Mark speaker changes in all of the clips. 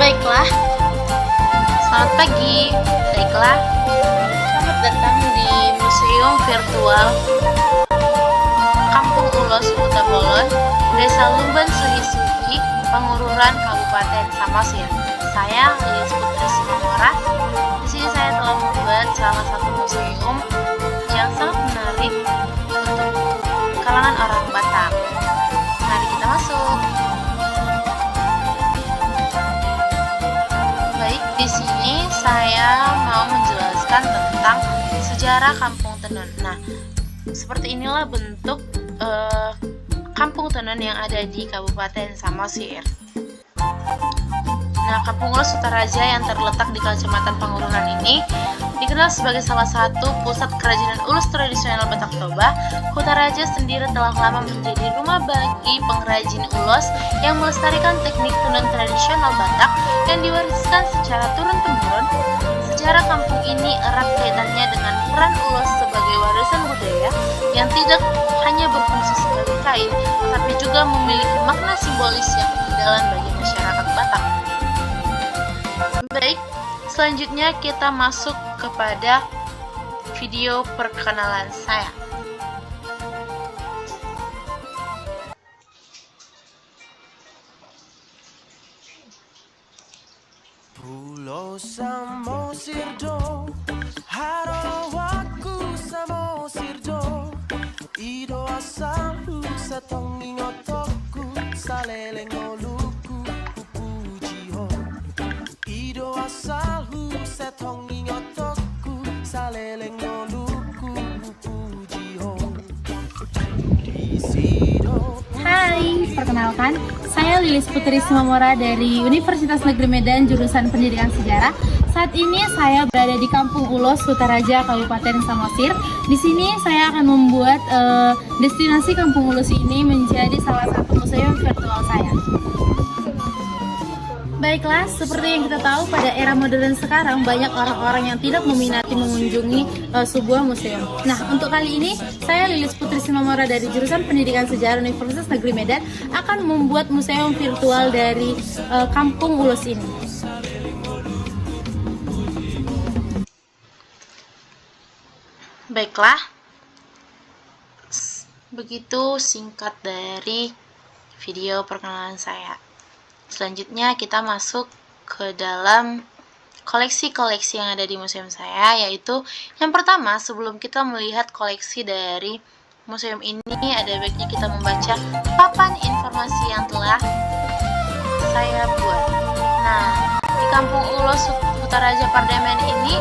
Speaker 1: Baiklah, selamat pagi. Baiklah, selamat datang di Museum Virtual Kampung Ulos Huta Bolon, Desa Lumban Suhi-Suhi, Pangururan, Kabupaten Samosir. Saya Lilis Putri Simamora. Di sini saya telah membuat salah satu museum yang sangat menarik untuk kalangan orang Batak. Mari kita masuk. Baik, di sini saya mau menjelaskan tentang sejarah Kampung Tenun. Nah, seperti inilah bentuk Kampung Tenun yang ada di Kabupaten Samosir. Nah, Kampung Ulos Sutaraja yang terletak di Kecamatan Pangururan ini dikenal sebagai salah satu pusat kerajinan ulus tradisional Batak Toba. Sutaraja sendiri telah lama menjadi rumah bagi pengrajin ulos yang melestarikan teknik tenun tradisional Batak yang diwariskan secara turun-temurun. Sejarah kampung ini erat kaitannya dengan peran ulos sebagai warisan budaya yang tidak hanya berfungsi sebagai kain, tetapi juga memiliki makna simbolis yang mendalam bagi masyarakat Batak. Baik, selanjutnya kita masuk kepada video perkenalan saya.
Speaker 2: Pulau Samosir do, harawaku Samosir do, ido asalu satongi ngotoku, saleleng oluku pupuji ho. Ido asalu satongi ngotoku, saleleng oluku pupuji ho.
Speaker 3: Hai, perkenalkan, saya Lilis Putri Simamora dari Universitas Negeri Medan, jurusan Pendidikan Sejarah. Saat ini saya berada di Kampung Ulos Sutaraja, Kabupaten Samosir. Di sini saya akan membuat destinasi Kampung Ulos ini menjadi salah satu museum virtual saya. Baiklah, seperti yang kita tahu pada era modern sekarang banyak orang-orang yang tidak meminati mengunjungi sebuah museum. Nah, untuk kali ini saya Lilis Putri Simamora dari jurusan Pendidikan Sejarah Universitas Negeri Medan akan membuat museum virtual dari Kampung Ulos ini.
Speaker 1: Baiklah, begitu singkat dari video perkenalan saya. Selanjutnya kita masuk ke dalam koleksi-koleksi yang ada di museum saya, yaitu yang pertama, sebelum kita melihat koleksi dari museum ini, ada baiknya kita membaca papan informasi yang telah saya buat. Nah, di Kampung Ulos Sutaraja Pardemen ini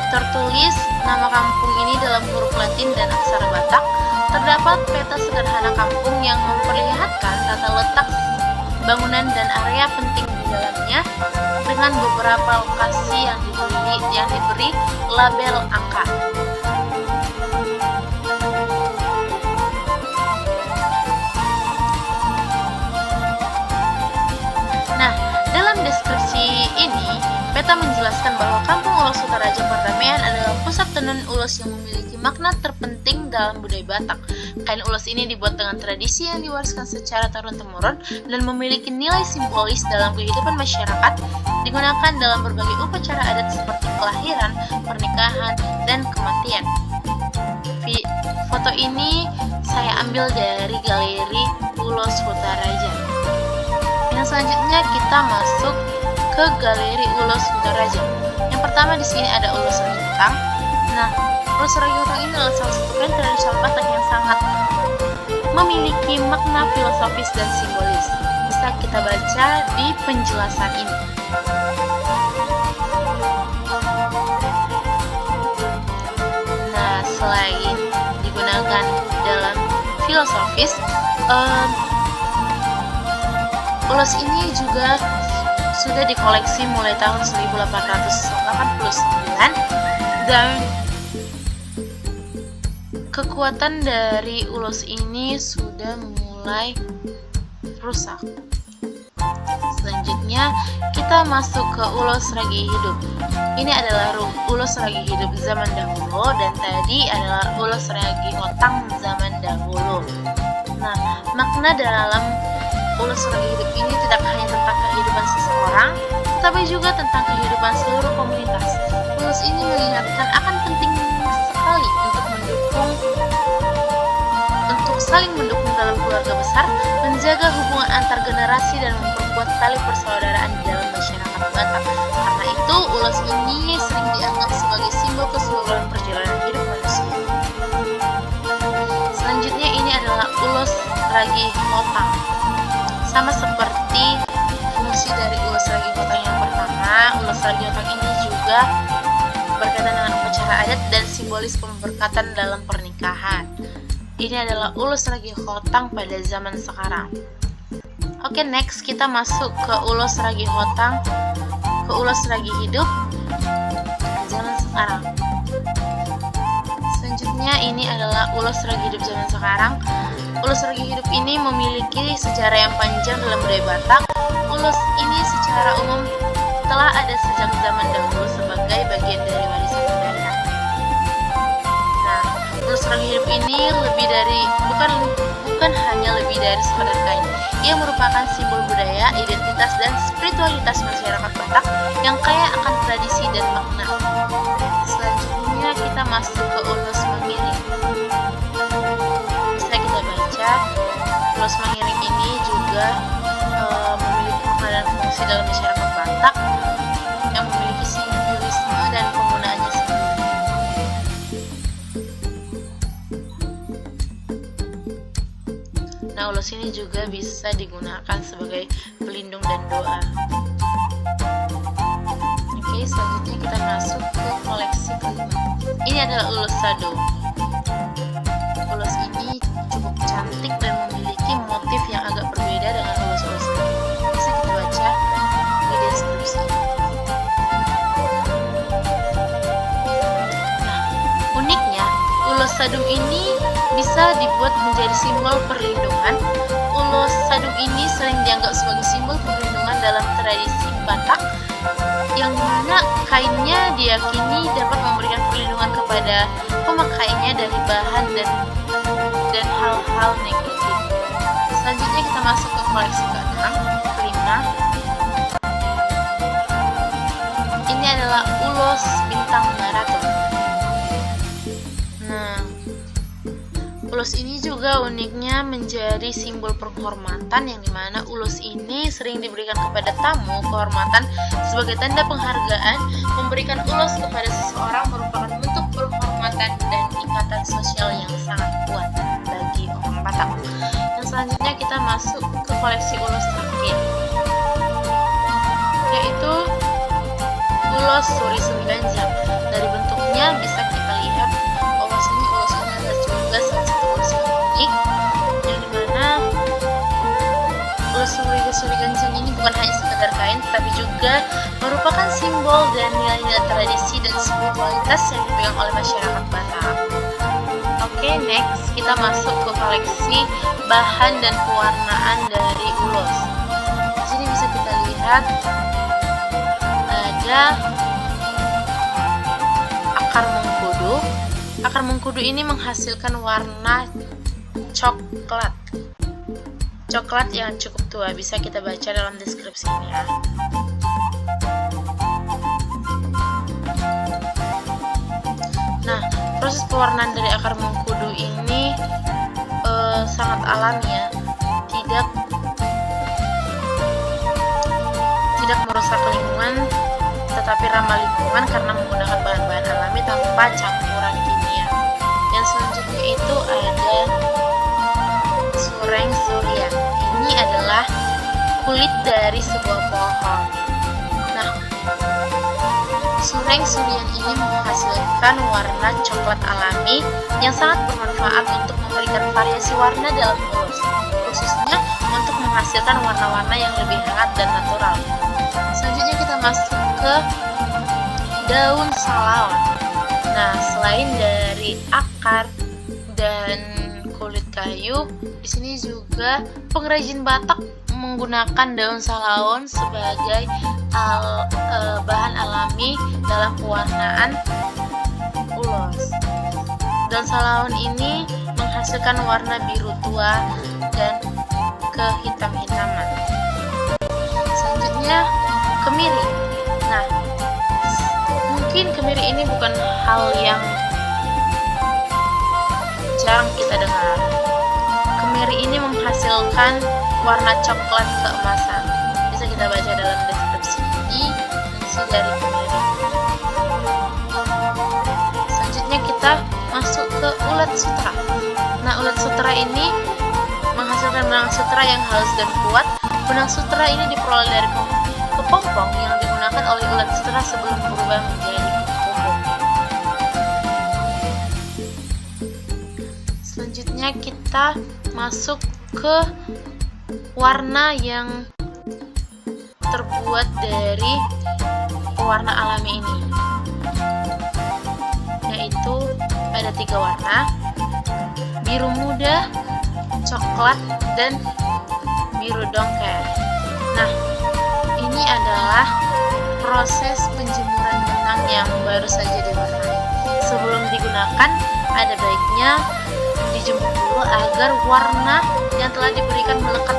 Speaker 1: tertulis nama kampung ini dalam huruf Latin dan aksara Batak. Terdapat peta sederhana kampung yang memperlihatkan tata letak bangunan dan area penting di dalamnya dengan beberapa lokasi yang diberi label angka. Nah, dalam deskripsi ini, peta menjelaskan bahwa Kampung Ulos Sutaraja Pardemen adalah pusat tenun ulos yang memiliki makna terpenting dalam budaya Batak. Kain ulos ini dibuat dengan tradisi yang diwariskan secara turun-temurun dan memiliki nilai simbolis dalam kehidupan masyarakat, digunakan dalam berbagai upacara adat seperti kelahiran, pernikahan, dan kematian. Foto ini saya ambil dari Galeri Ulos Sutaraja. Yang selanjutnya kita masuk ke Galeri Ulos Sutaraja. Yang pertama di sini ada ulos ragi hutang. Nah, ulos ragi hutang ini adalah salah satu kain tradisional Batak yang sangat memiliki makna filosofis dan simbolis. Bisa kita baca di penjelasan ini. Nah, selain digunakan dalam filosofis, ulos ini juga sudah dikoleksi mulai tahun 1889 dan kekuatan dari ulos ini sudah mulai rusak. Selanjutnya kita masuk ke ulos ragi hidup. Ini adalah ulos ragi hidup zaman dahulu dan tadi adalah ulos ragi hotang zaman dahulu. Nah, makna dalam ulos ragi hidup ini tidak hanya tentang kehidupan seseorang, tetapi juga tentang kehidupan seluruh komunitas. Ulos ini mengingatkan akan penting sekali untuk saling mendukung dalam keluarga besar, menjaga hubungan antar generasi dan memperkuat tali persaudaraan di dalam masyarakat Batak. Karena itu, ulos ini sering dianggap sebagai simbol keseluruhan perjalanan hidup manusia. Selanjutnya ini adalah ulos ragi hotang. Sama seperti fungsi dari ulos ragi hotang yang pertama, ulos ragi hotang ini juga berkaitan dengan upacara adat dan simbolis pemberkatan dalam pernikahan. Ini adalah ulus ragi hotang pada zaman sekarang. Oke, next kita masuk ke ulus ragi hotang, ke ulus ragi hidup zaman sekarang. Selanjutnya ini adalah ulus ragi hidup zaman sekarang. Ulus ragi hidup ini memiliki sejarah yang panjang dalam budaya Batak. Ulus ini secara umum telah ada sejak zaman dahulu sebagai bagian dari warisan budaya. Nah, ulus ragi hidup ini bukan hanya lebih dari sekadar kain. Ia merupakan simbol budaya, identitas, dan spiritualitas masyarakat Batak yang kaya akan tradisi dan makna. Selanjutnya kita masuk ke ulus mengiring. Bisa kita baca, ulus mengiring ini juga memiliki makna dan fungsi dalam masyarakat Batak yang memiliki simbolisme dan penggunaannya sendiri. Nah, ulus ini juga bisa digunakan sebagai pelindung dan doa. Oke, selanjutnya kita masuk ke koleksi kelima. Ini adalah ulus sado. Ulus ini cukup cantik dan memiliki motif yang agak berbeda dengan ulus-ulus lain. Bisa kita baca di deskripsi. Nah, uniknya ulus sadum ini bisa dibuat menjadi simbol perlindungan. Ulus sadum ini sering dianggap sebagai simbol perlindungan dalam tradisi Batak, yang mana kainnya diyakini dapat memberikan perlindungan kepada pemakainya dari bahan dan hal-hal negatif. Selanjutnya kita masuk ke koleksi kelima. Ini adalah ulus bintang maraton. Nah, ulus ini juga uniknya menjadi simbol penghormatan, yang dimana ulus ini sering diberikan kepada tamu kehormatan sebagai tanda penghargaan. Memberikan ulus kepada seseorang merupakan bentuk penghormatan dan ikatan sosial yang sangat kuat bagi orang Batak. Dan selanjutnya kita masuk ke koleksi ulus terakhir, yaitu ulus suri-suri ganjang. Dari bentuknya bisa kita lihat bahwasanya ulus ini adalah juga salah satu ulus yang unik, yang dimana ulus suri ganjang ini bukan hanya sekedar kain, tetapi juga merupakan simbol dan nilai-nilai tradisi dan spiritualitas yang dipegang oleh masyarakat Batak. Oke, next kita masuk ke koleksi bahan dan pewarnaan dari ulus. Di sini bisa kita lihat ada akar mengkudu. Akar mengkudu ini menghasilkan warna coklat yang cukup tua. Bisa kita baca dalam deskripsinya. Nah, proses pewarnaan dari akar mengkudu ini sangat alami ya, tidak merusak lingkungan, tetapi ramah lingkungan karena menggunakan bahan-bahan alami tanpa campuran kimia. Yang selanjutnya itu ada sureng surian. Ini adalah kulit dari sebuah pohon. Nah, sureng surian ini menghasilkan warna coklat alami yang sangat bermanfaat untuk memberikan variasi warna dalam ulus, khususnya untuk menghasilkan warna-warna yang lebih hangat dan natural. Selanjutnya kita masuk ke daun salaon. Nah, selain dari akar dan kulit kayu, di sini juga pengrajin Batak menggunakan daun salaon sebagai bahan alami dalam pewarnaan ulos. Daun salaon ini menghasilkan warna biru tua dan kehitam-hitaman. kemiri. Nah, mungkin kemiri ini bukan hal yang jarang kita dengar. Kemiri ini menghasilkan warna coklat keemasan. Bisa kita baca dalam deskripsi fungsi dari kemiri. Selanjutnya kita masuk ke ulat sutra. Nah, ulat sutra ini menghasilkan benang sutra yang halus dan kuat. Benang sutra ini diperoleh dari kepompong yang digunakan oleh ulat sutra sebelum berubah menjadi pompong. Selanjutnya kita masuk ke warna yang terbuat dari pewarna alami ini, yaitu ada 3 warna: biru muda, coklat, dan biru dongker. Nah, ini adalah proses penjemuran benang yang baru saja diwarnai. Sebelum digunakan, ada baiknya dijemur dulu agar warna yang telah diberikan melekat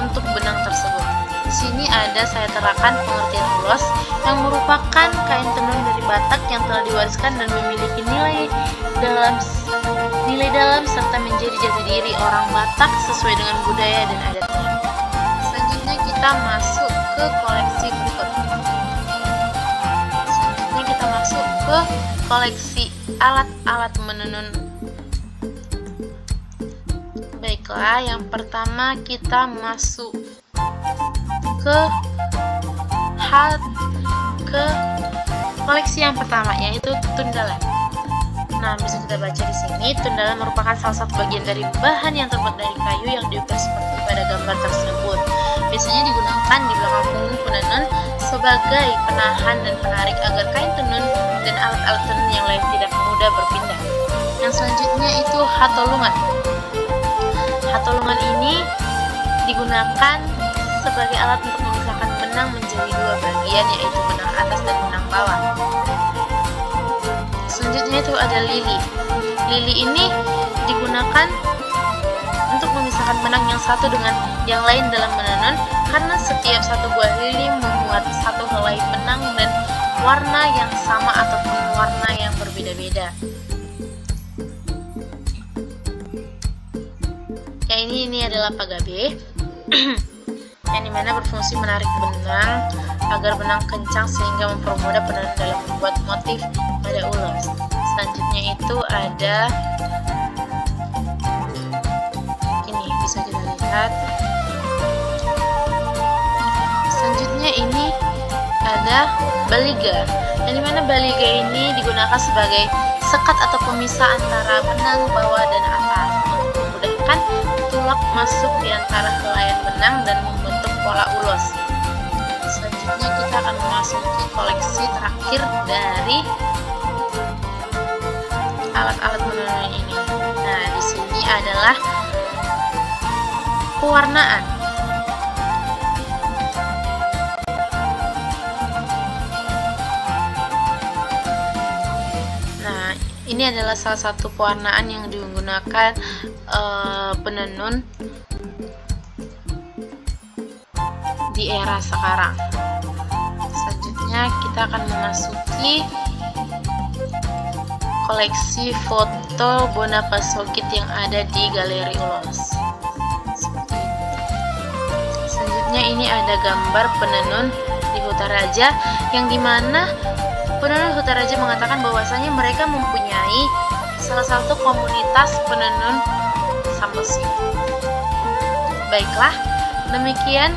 Speaker 1: untuk benang tersebut. Di sini saya terapkan pengertian ulos, yang merupakan kain tenun dari Batak yang telah diwariskan dan memiliki nilai dalam serta menjadi jati diri orang Batak sesuai dengan budaya dan adatnya. Selanjutnya kita masuk ke koleksi berikut. Selanjutnya kita masuk ke koleksi alat-alat menenun. Baiklah, yang pertama kita masuk ke koleksi yang pertama, yaitu tundalan. Nah, bisa kita baca di sini, tundalan merupakan salah satu bagian dari bahan yang terbuat dari kayu yang diukir seperti pada gambar tersebut. Biasanya digunakan di belakang punggung penenun sebagai penahan dan penarik agar kain tenun dan alat-alat tenun yang lain tidak mudah berpindah. Yang selanjutnya itu hatolungan. Hatolungan ini digunakan sebagai alat untuk memisahkan benang menjadi 2 bagian, yaitu benang atas dan benang bawah. Selanjutnya itu ada lili. Lili ini digunakan untuk memisahkan benang yang satu dengan yang lain dalam menenun, karena setiap satu buah lili memuat satu helai benang dan warna yang sama ataupun warna yang berbeda-beda. Ya, ini adalah pagabe yang dimana berfungsi menarik benang agar benang kencang sehingga mempermudah penenun dalam membuat motif pada ulos. Selanjutnya itu ada ini, bisa kita lihat. Selanjutnya ini ada baliga, yang dimana baliga ini digunakan sebagai sekat atau pemisah antara benang bawah dan atas untuk memudahkan tulak masuk di antara helaian benang dan membentuk pola ulos. Selanjutnya kita akan memasuki koleksi terakhir dari alat-alat menenun ini. Nah, di sini adalah pewarnaan. Nah, ini adalah salah satu pewarnaan yang digunakan penenun di era sekarang. Selanjutnya kita akan memasuki koleksi foto Bonapasogit yang ada di Galeri Ulos. Seperti ini. Selanjutnya ini ada gambar penenun di Huta Raja, yang dimana penenun Huta Raja mengatakan bahwasanya mereka mempunyai salah satu komunitas penenun Sambosi. Baiklah, demikian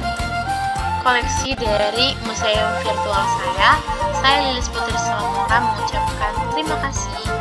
Speaker 1: koleksi dari museum virtual saya. Saya Lilis Putri Salomora mengucapkan terima kasih.